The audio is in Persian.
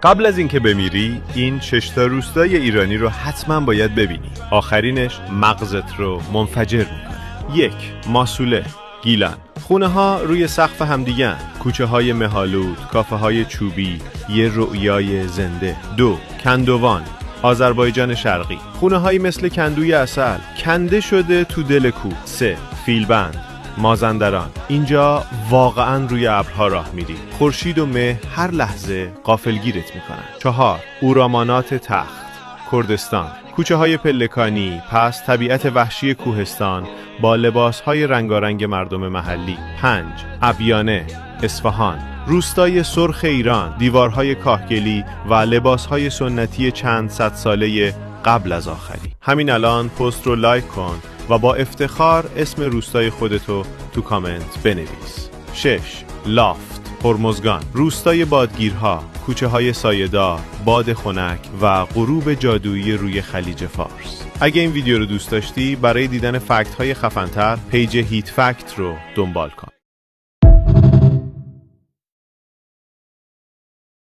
قبل از اینکه بمیری این 6 تا روستای ایرانی رو حتما باید ببینی. آخرینش مغزت رو منفجر میکنه. 1. ماسوله، گیلان. خونه ها روی سقف همدیگن. کوچه های مه‌آلود، کافه های چوبی، یه رؤیای زنده. 2. کندوان، آذربایجان شرقی. خونه هایی مثل کندوی عسل کنده شده تو دل کوه. 3. فیلبند، مازندران. اینجا واقعا روی ابرها راه میری. خورشید و مه هر لحظه غافلگیرت میکنن. 4. اورامانات تخت، کردستان. کوچه های پلکانی، پس طبیعت وحشی کوهستان با لباس های رنگارنگ مردم محلی. 5. ابیانه، اصفهان. روستای سرخ ایران، دیوارهای کاهگلی و لباسهای سنتی چند صد ساله قبل از آخری. همین الان پست رو لایک کن و با افتخار اسم روستای خودتو تو کامنت بنویس. 6. لافت، هرمزگان. روستای بادگیرها، کوچه های سایه‌دار، باد خنک و غروب جادویی روی خلیج فارس. اگه این ویدیو رو دوست داشتی، برای دیدن فکت های خفن‌تر پیج هیت فکت رو دنبال کن.